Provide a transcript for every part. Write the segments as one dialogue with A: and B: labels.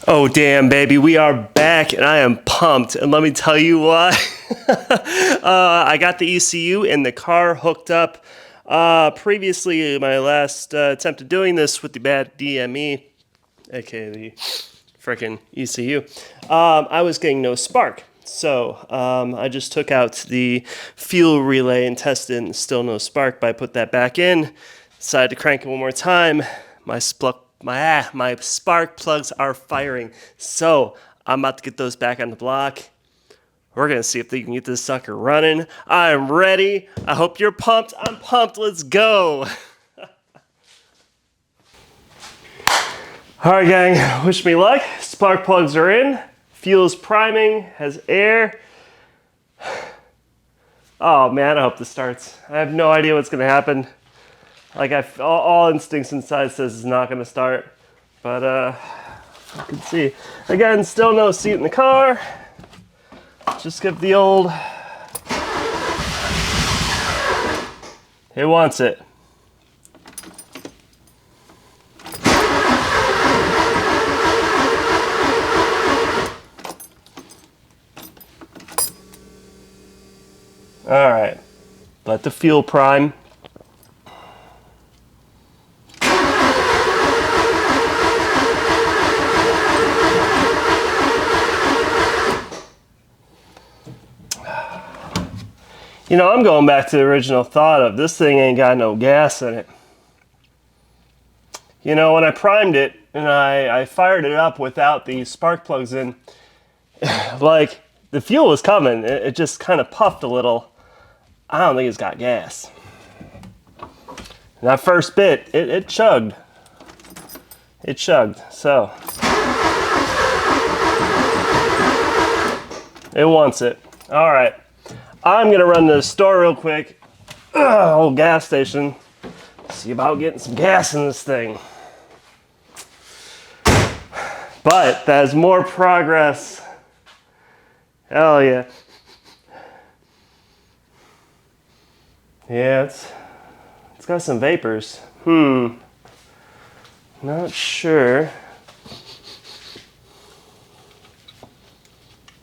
A: Oh damn, baby, we are back and I am pumped. And let me tell you why. I got the ECU in the car hooked up. Previously, my last attempt at doing this with the bad DME, aka the frickin' ECU, I was getting no spark. So I just took out the fuel relay and tested it and still no spark. But I put that back in, decided to crank it one more time. My spark plugs are firing. So I'm about to get those back on the block. We're going to see if they can get this sucker running. I'm ready. I hope you're pumped. I'm pumped. Let's go. All right, gang. Wish me luck. Spark plugs are in. Fuel's priming. Has air. Oh, man. I hope this starts. I have no idea what's going to happen. Like, all instincts inside says it's not going to start. But, you can see. Again, still no seat in the car. Just give the old... It wants it. All right. Let the fuel prime. You know, I'm going back to the original thought of this thing ain't got no gas in it. You know, when I primed it and I fired it up without the spark plugs in, like, the fuel was coming. It just kind of puffed a little. I don't think it's got gas. And that first bit, it chugged. It chugged, so. It wants it. All right. I'm gonna run to the store real quick, old gas station, see about getting some gas in this thing. But that is more progress. Hell yeah. Yeah, it's got some vapors. Not sure.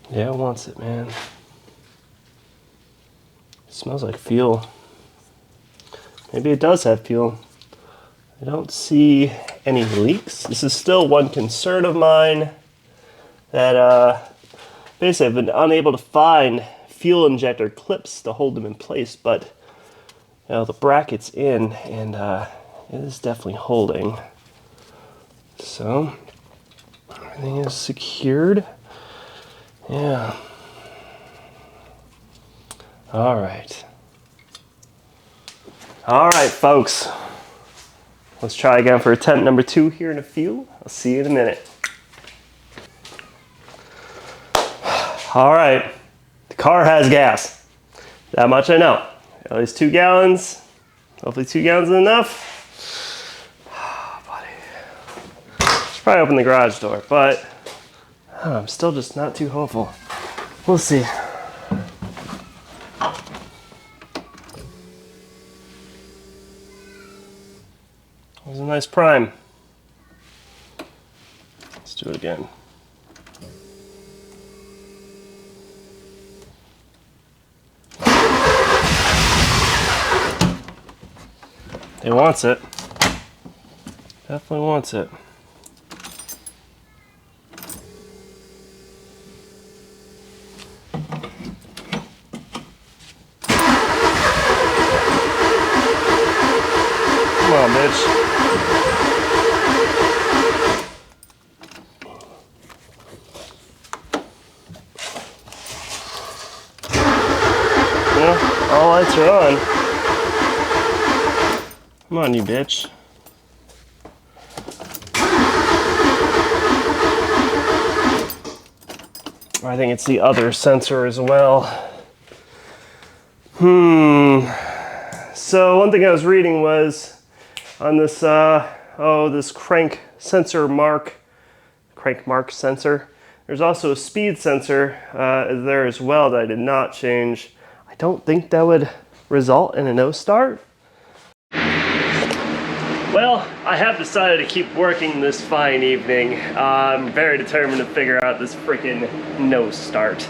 A: Yeah, it wants it, man. Smells like fuel. Maybe it does have fuel. I don't see any leaks. This is still one concern of mine that basically I've been unable to find fuel injector clips to hold them in place, but you know, the bracket's in and it is definitely holding. So everything is secured. Yeah. All right, folks. Let's try again for attempt number 2 here in a few. I'll see you in a minute. All right, the car has gas. That much I know. At least 2 gallons. Hopefully 2 gallons is enough. Oh, buddy. Should probably open the garage door, but I'm still just not too hopeful. We'll see. That was a nice prime. Let's do it again. It wants it. Definitely wants it. Come on, bitch. All lights are on. Come on, you bitch. I think it's the other sensor as well. So one thing I was reading was on this, this crank mark sensor. There's also a speed sensor there as well that I did not change. I don't think that would result in a no start. Well, I have decided to keep working this fine evening. I'm very determined to figure out this freaking no start.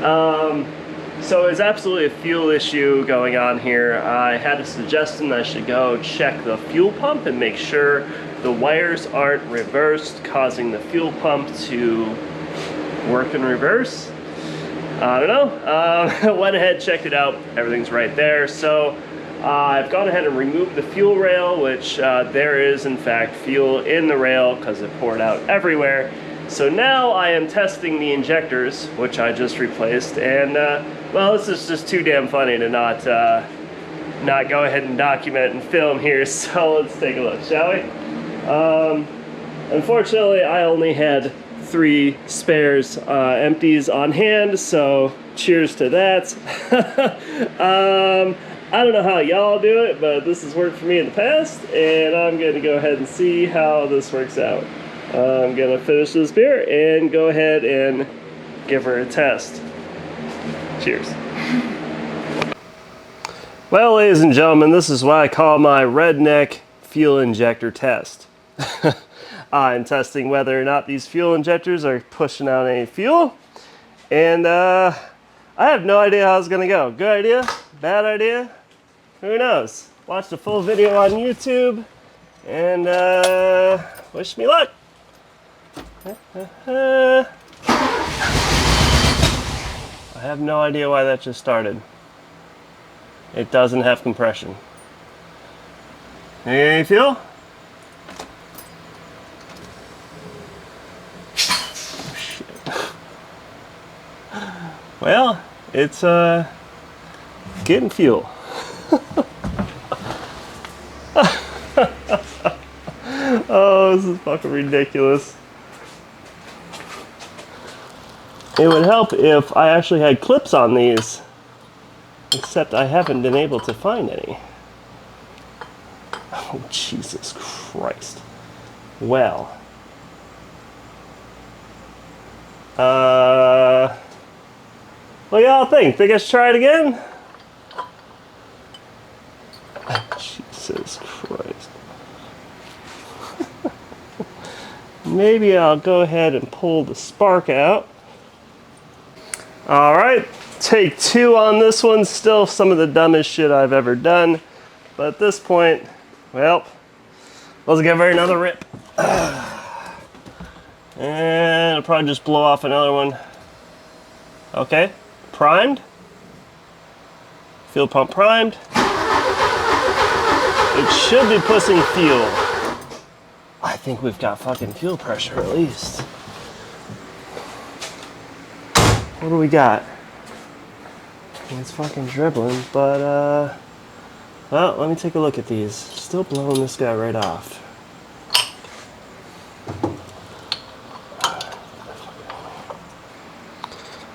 A: So it's absolutely a fuel issue going on here. I had a suggestion I should go check the fuel pump and make sure the wires aren't reversed, causing the fuel pump to work in reverse. I don't know. Went ahead, checked it out. Everything's right there. So I've gone ahead and removed the fuel rail, which there is in fact fuel in the rail because it poured out everywhere. So now I am testing the injectors, which I just replaced, and well, this is just too damn funny to not go ahead and document and film here. So let's take a look, shall we? Unfortunately, I only had 3 spares empties on hand, so cheers to that. I don't know how y'all do it, but this has worked for me in the past, and I'm going to go ahead and see how this works out. I'm going to finish this beer and go ahead and give her a test. Cheers. Well, ladies and gentlemen, this is what I call my redneck fuel injector test. I'm testing whether or not these fuel injectors are pushing out any fuel, and I have no idea how it's going to go. Good idea? Bad idea? Who knows? Watch the full video on YouTube, and wish me luck. I have no idea why that just started. It doesn't have compression. Any fuel? Oh, shit. Well, it's getting fuel. Oh, this is fucking ridiculous. It would help if I actually had clips on these, except I haven't been able to find any. Oh, Jesus Christ. Well. What do y'all think? Think I should try it again? Jesus Christ. Maybe I'll go ahead and pull the spark out. Alright, take 2 on this one. Still some of the dumbest shit I've ever done. But at this point, well, let's give her another rip. And I'll probably just blow off another one. Okay, primed. Fuel pump primed. It should be pushing fuel. I think we've got fucking fuel pressure at least. What do we got? It's fucking dribbling, but well, let me take a look at these. Still blowing this guy right off.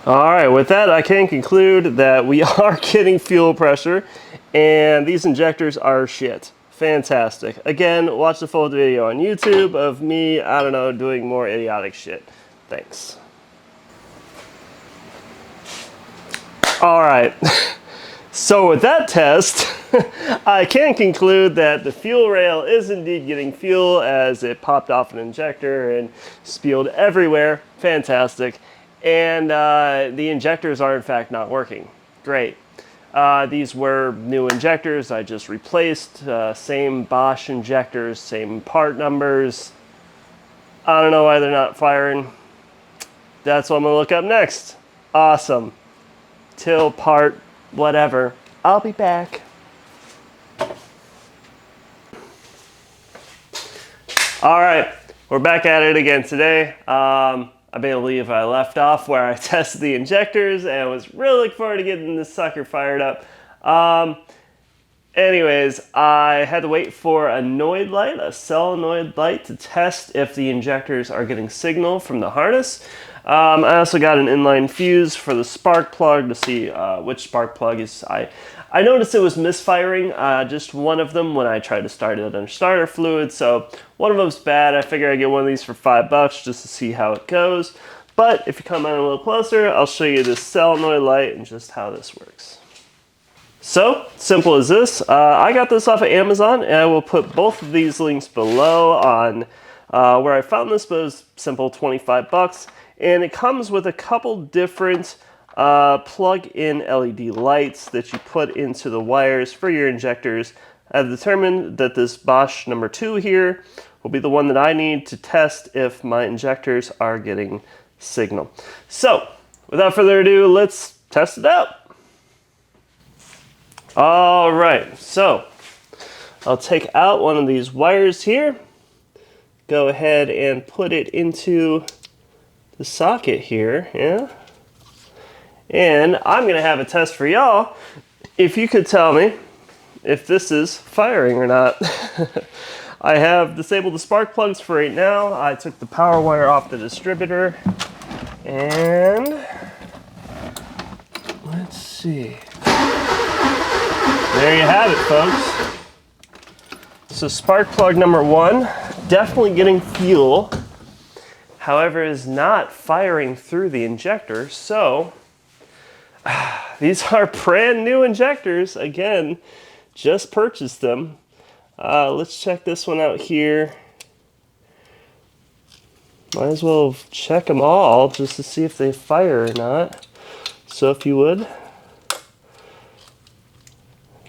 A: Alright, with that I can conclude that we are getting fuel pressure, and these injectors are shit. Fantastic. Again, watch the full video on YouTube of me, I don't know, doing more idiotic shit. Thanks. Alright, so with that test, I can conclude that the fuel rail is indeed getting fuel as it popped off an injector and spilled everywhere. Fantastic. And the injectors are in fact not working. Great. These were new injectors I just replaced. Same Bosch injectors, same part numbers. I don't know why they're not firing. That's what I'm going to look up next. Awesome. Till part whatever. I'll be back. Alright, we're back at it again today. I believe I left off where I tested the injectors and was really looking forward to getting this sucker fired up. Anyways, I had to wait for a Noid light, a solenoid light, to test if the injectors are getting signal from the harness. I also got an inline fuse for the spark plug to see which spark plug is. I noticed it was misfiring, just one of them when I tried to start it under starter fluid, so one of them's bad. I figured I'd get one of these for $5 just to see how it goes. But if you come on a little closer, I'll show you this solenoid light and just how this works. So, simple as this. I got this off of Amazon, and I will put both of these links below on where I found this, but it was simple, 25 bucks. And it comes with a couple different plug-in LED lights that you put into the wires for your injectors. I've determined that this Bosch number 2 here will be the one that I need to test if my injectors are getting signal. So, without further ado, let's test it out. All right, so I'll take out one of these wires here, go ahead and put it into the socket here, yeah? And I'm gonna have a test for y'all. If you could tell me if this is firing or not. I have disabled the spark plugs for right now. I took the power wire off the distributor, and let's see. There you have it, folks. So spark plug number 1, definitely getting fuel. However, is not firing through the injector. So these are brand new injectors. Again, just purchased them. Let's check this one out here. Might as well check them all just to see if they fire or not. So if you would,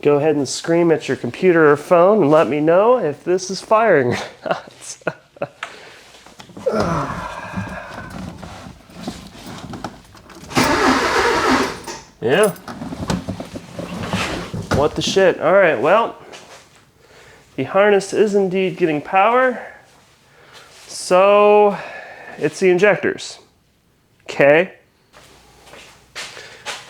A: go ahead and scream at your computer or phone and let me know if this is firing or not. Yeah. What the shit. All right, well, the harness is indeed getting power. So it's the injectors. Okay.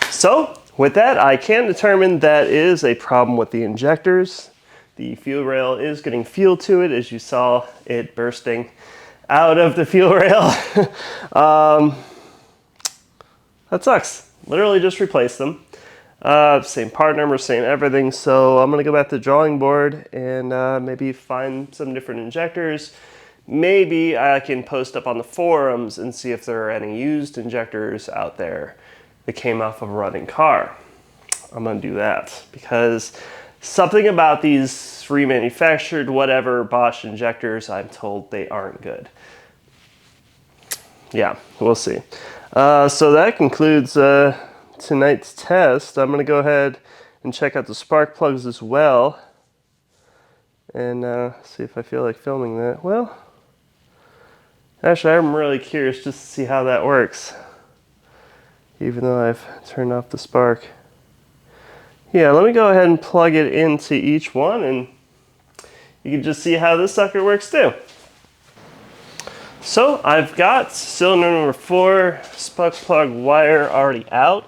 A: So with that, I can determine that is a problem with the injectors. The fuel rail is getting fuel to it, as you saw it bursting out of the fuel rail. That sucks. Literally just replaced them. Same part number, same everything. So I'm gonna go back to the drawing board and maybe find some different injectors. Maybe I can post up on the forums and see if there are any used injectors out there that came off of a running car. I'm gonna do that because something about these remanufactured whatever Bosch injectors, I'm told they aren't good. Yeah, we'll see. So that concludes tonight's test. I'm gonna go ahead and check out the spark plugs as well and see if I feel like filming that. Well, actually I'm really curious just to see how that works, even though I've turned off the spark. Yeah, let me go ahead and plug it into each one and you can just see how this sucker works too. So I've got cylinder number 4 spark plug wire already out.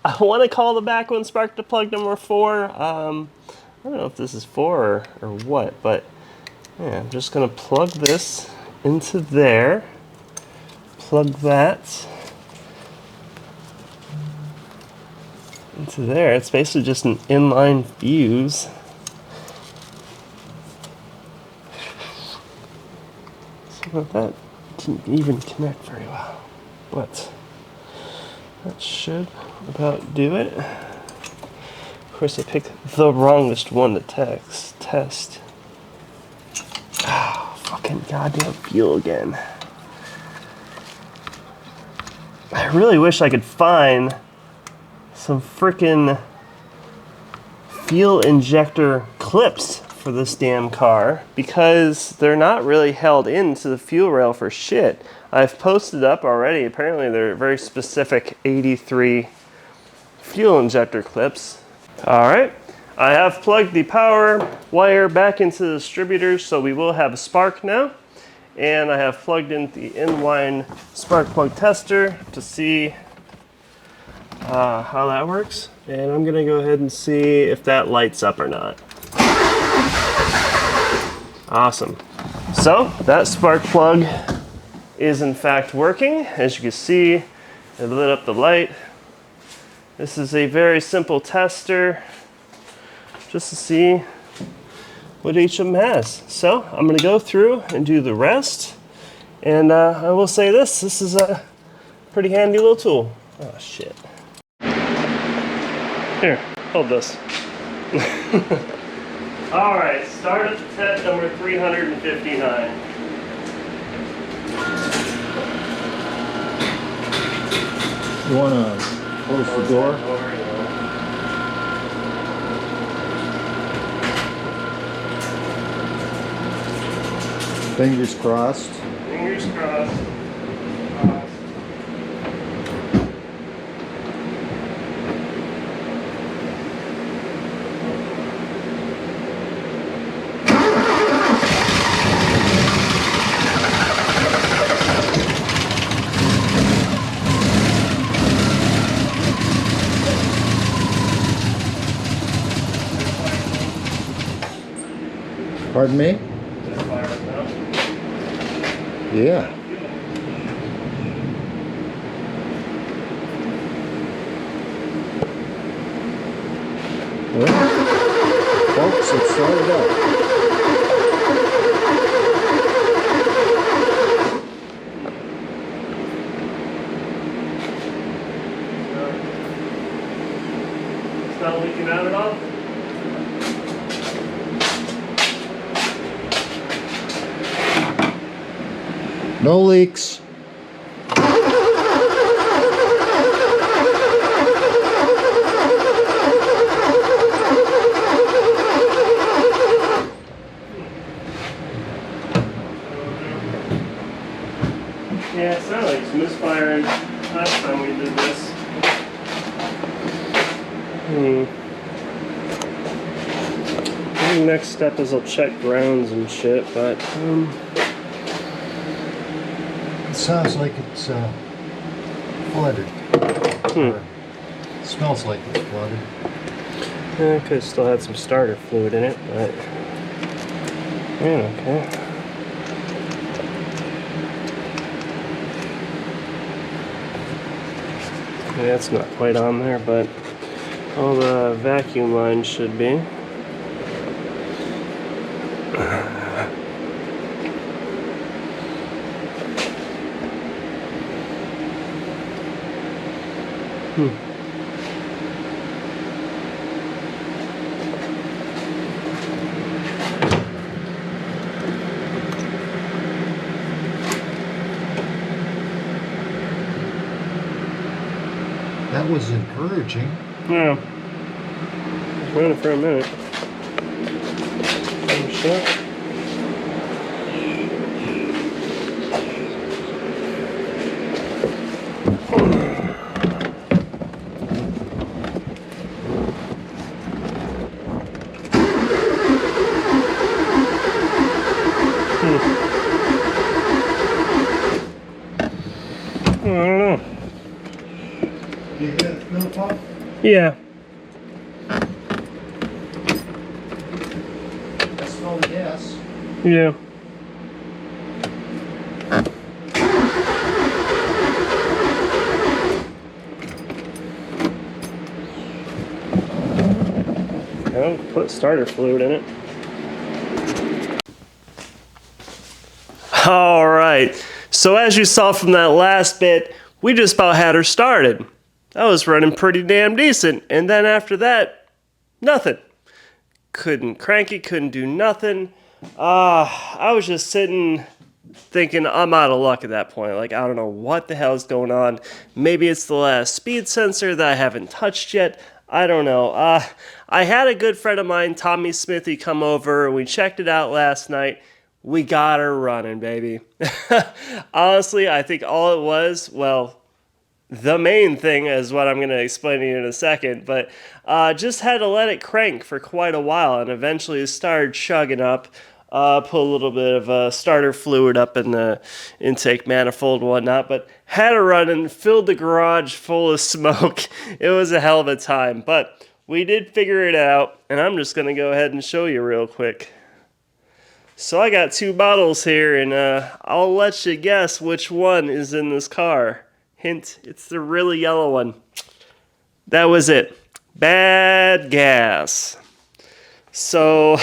A: I want to call the back one spark plug number 4. I don't know if this is 4 or what, but yeah, I'm just going to plug this into there. Plug that into there. It's basically just an inline fuse. So that didn't even connect very well, but that should about do it. Of course, I picked the wrongest one to test. Ah, fucking goddamn fuel again. I really wish I could find some frickin' fuel injector clips for this damn car because they're not really held into the fuel rail for shit. I've posted up already. Apparently they're very specific 83 fuel injector clips. All right, I have plugged the power wire back into the distributor, so we will have a spark now. And I have plugged in the inline spark plug tester to see how that works. And I'm gonna go ahead and see if that lights up or not. Awesome. So that spark plug is in fact working. As you can see, it lit up the light. This is a very simple tester just to see what each of them has. So I'm gonna go through and do the rest. And I will say this is a pretty handy little tool. Oh shit. Here. Hold this. Alright, start at the test number 359.
B: You want to close the door? Fingers crossed.
A: Fingers crossed.
B: Pardon me? Yeah. Well, folks, it started up.
A: It's not leaking out at all?
B: No leaks.
A: Yeah, it sounded like some misfiring last time we did this. I think next step is I'll check grounds and shit, but
B: It sounds like it's flooded. Or smells like it's flooded.
A: yeah, I could have still had some starter fluid in it, but yeah, okay. Yeah, it's not quite on there, but all the vacuum lines should be.
B: That was encouraging.
A: Yeah. It's running for a minute. I'm sure. I don't know.
B: You get a fill pump?
A: Yeah.
B: I smell the gas.
A: Yeah. I'll put starter fluid in it. All right. So as you saw from that last bit, we just about had her started. I was running pretty damn decent, and then after that, nothing. Couldn't crank it, couldn't do nothing. I was just sitting thinking I'm out of luck at that point. Like, I don't know what the hell's going on. Maybe it's the last speed sensor that I haven't touched yet. I don't know. I had a good friend of mine, Tommy Smithy, come over, and we checked it out last night. We got her running, baby. Honestly, I think all it was, well, the main thing is what I'm going to explain to you in a second, but just had to let it crank for quite a while, and eventually it started chugging up. Put a little bit of starter fluid up in the intake manifold and whatnot, but had it running, filled the garage full of smoke. It was a hell of a time, but we did figure it out, and I'm just going to go ahead and show you real quick. So I got two bottles here, and I'll let you guess which one is in this car. Hint, it's the really yellow one. That was it. Bad gas. So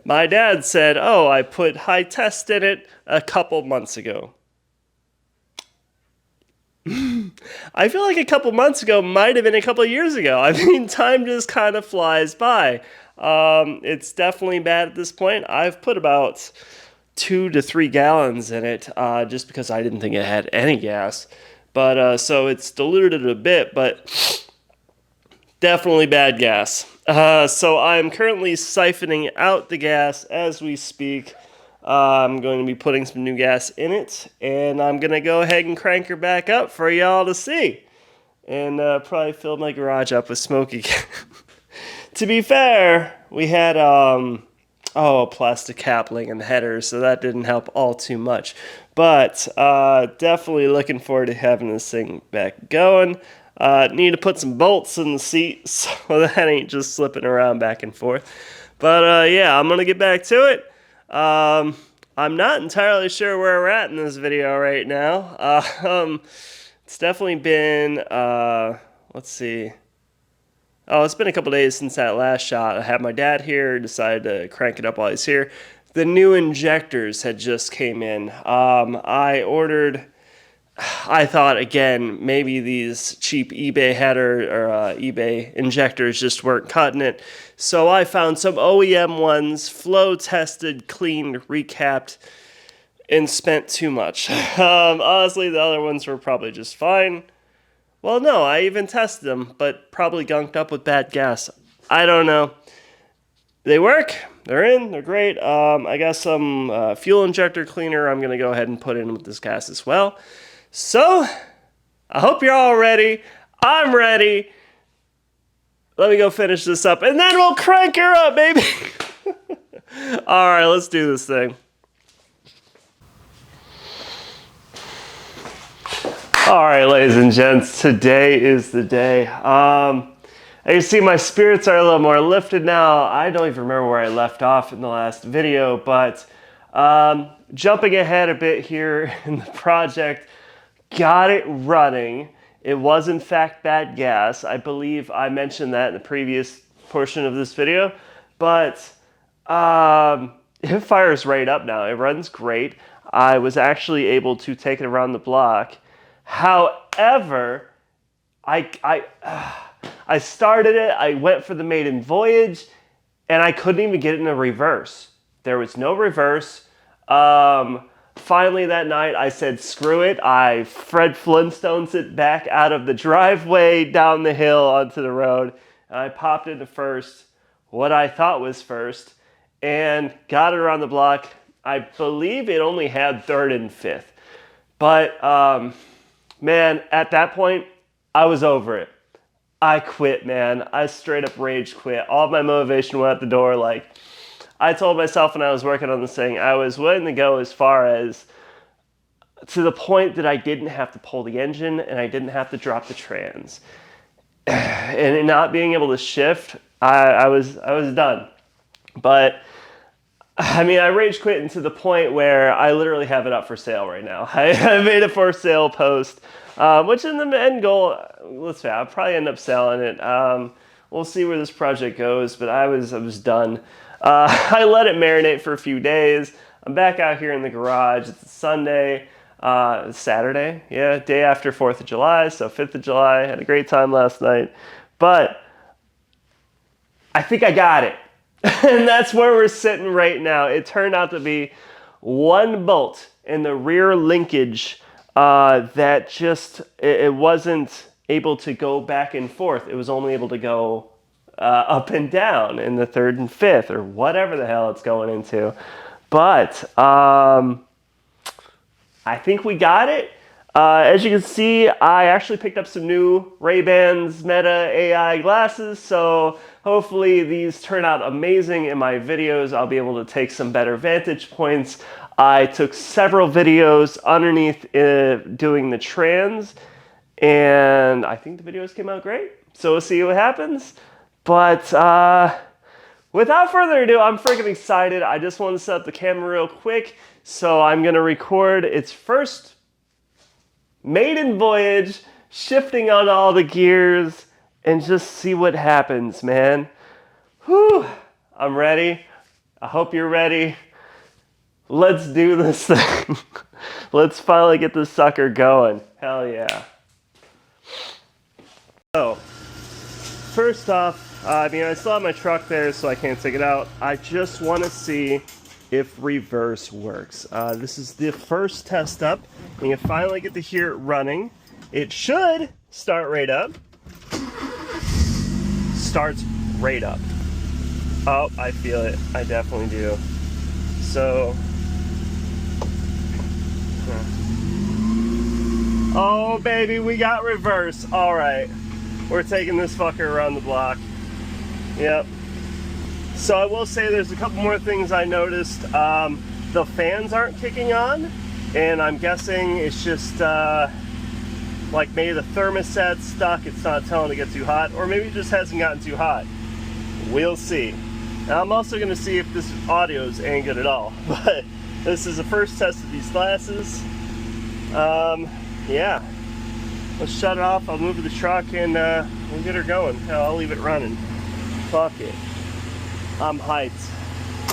A: my dad said, oh, I put high test in it a couple months ago. I feel like a couple months ago might have been a couple years ago. I mean, time just kind of flies by. It's definitely bad at this point. I've put about 2 to 3 gallons in it just because I didn't think it had any gas. But so it's diluted it a bit, but definitely bad gas. So I'm currently siphoning out the gas as we speak. I'm going to be putting some new gas in it, and I'm going to go ahead and crank her back up for y'all to see. And probably fill my garage up with smoke again. To be fair, we had a plastic coupling in the header, so that didn't help all too much. But definitely looking forward to having this thing back going. Need to put some bolts in the seat so that ain't just slipping around back and forth. But yeah, I'm going to get back to it. I'm not entirely sure where we're at in this video right now. It's definitely been, let's see. Oh, it's been a couple days since that last shot. I had my dad here, decided to crank it up while he's here. The new injectors had just came in. I thought, again, maybe these cheap eBay header or eBay injectors just weren't cutting it. So I found some OEM ones, flow tested, cleaned, recapped, and spent too much. Honestly, the other ones were probably just fine. Well, no, I even tested them, but probably gunked up with bad gas. I don't know. They work. They're in. They're great. I got some fuel injector cleaner I'm going to go ahead and put in with this gas as well. So, I hope you're all ready. I'm ready. Let me go finish this up, and then we'll crank her up, baby. All right, let's do this thing. All right, ladies and gents, today is the day. As you see, my spirits are a little more lifted now. I don't even remember where I left off in the last video, but jumping ahead a bit here in the project, got it running. It was, in fact, bad gas. I believe I mentioned that in the previous portion of this video, but it fires right up now. It runs great. I was actually able to take it around the block. However, I started it, I went for the maiden voyage, and I couldn't even get it in a reverse. There was no reverse. Finally that night, I said, screw it. I Fred Flintstones it back out of the driveway, down the hill, onto the road. And I popped into first, what I thought was first, and got it around the block. I believe it only had third and fifth. But, man, at that point, I was over it. I quit, man. I straight up rage quit. All of my motivation went out the door. Like, I told myself when I was working on this thing, I was willing to go as far as to the point that I didn't have to pull the engine and I didn't have to drop the trans. And in not being able to shift, I was done. But I mean, I rage quit to the point where I literally have it up for sale right now. I made a for sale post, which in the end goal, let's say, I'll probably end up selling it. We'll see where this project goes, but I was done. I let it marinate for a few days. I'm back out here in the garage. It's Sunday, Saturday, yeah, day after 4th of July, so 5th of July. Had a great time last night, but I think I got it. And that's where we're sitting right now. It turned out to be one bolt in the rear linkage that just, it wasn't able to go back and forth. It was only able to go up and down in the third and fifth or whatever the hell it's going into. But I think we got it. As you can see, I actually picked up some new Ray-Bans Meta AI glasses, so hopefully these turn out amazing in my videos. I'll be able to take some better vantage points. I took several videos underneath doing the trans, and I think the videos came out great. So we'll see what happens. But without further ado, I'm freaking excited. I just want to set up the camera real quick, so I'm going to record its first maiden voyage, shifting on all the gears, and just see what happens, man. Whew, I'm ready. I hope you're ready. Let's do this thing. Let's finally get this sucker going. Hell yeah. So, first off, I still have my truck there, so I can't take it out. I just want to see if reverse works. This is the first test up, and you finally get to hear it running. It should start right up. Starts right up. Oh, I feel it. I definitely do. So, oh baby, we got reverse. All right, we're taking this fucker around the block. Yep. So I will say there's a couple more things I noticed. The fans aren't kicking on, and I'm guessing it's just like maybe the thermostat's stuck. It's not telling it to get too hot, or maybe it just hasn't gotten too hot. We'll see. Now I'm also going to see if this audio's ain't good at all. But this is the first test of these glasses. Yeah. Let's shut it off. I'll move to the truck and we'll get her going. Hell, I'll leave it running. Fuck it. I'm hyped.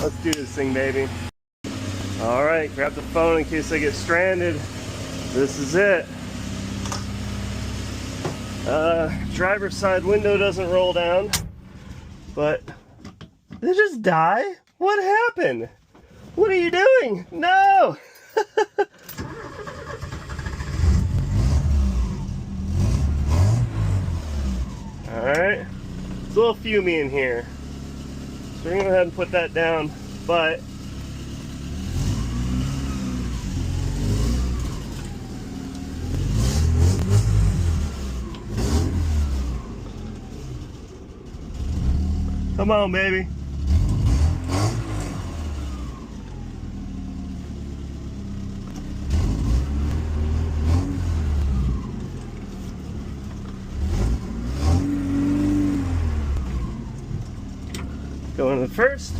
A: Let's do this thing, baby. Alright, grab the phone in case I get stranded. This is it. Driver's side window doesn't roll down. But did it just die? What happened? What are you doing? No! Alright. It's a little fumey in here. So we're going to go ahead and put that down. But come on, baby. Going to the first.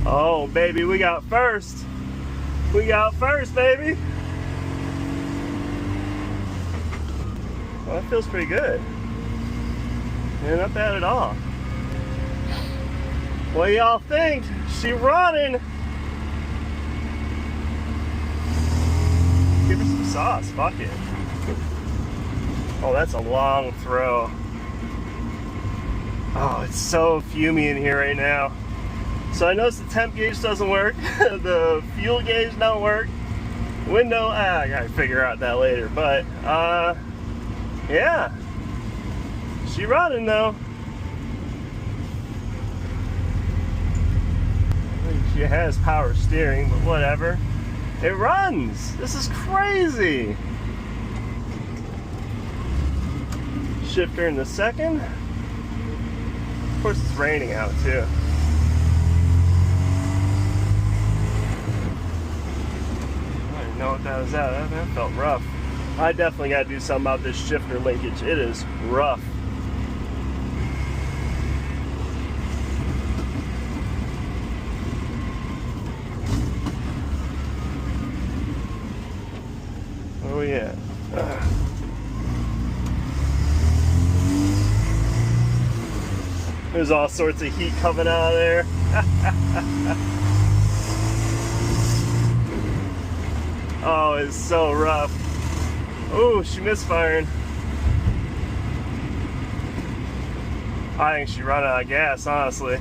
A: Oh, baby, we got first. We got first, baby. Well, that feels pretty good. Yeah, not bad at all. What do y'all think? She running. Give her some sauce. Fuck it. Oh, that's a long throw. Oh, it's so fumey in here right now. So I noticed the temp gauge doesn't work. The fuel gauge don't work. Window, I gotta figure out that later. But, yeah. She running though. I think she has power steering, but whatever. It runs. This is crazy. Shifter in the second. Of course, it's raining out too. I didn't know what that was at. That felt rough. I definitely got to do something about this shifter linkage. It is rough. Oh yeah. There's all sorts of heat coming out of there. Oh, it's so rough. Oh, she misfiring. I think she ran out of gas, honestly.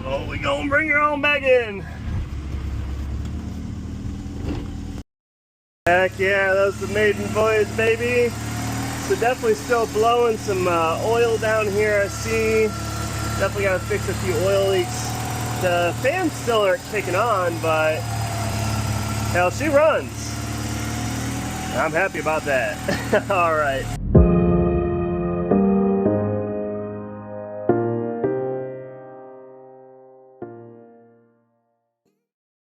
A: Oh, we gonna bring her on back in. Heck yeah, that was the maiden voyage, baby. So definitely still blowing some oil down here, I see. Definitely gotta fix a few oil leaks. The fans still aren't kicking on, but hell, she runs. I'm happy about that. All right.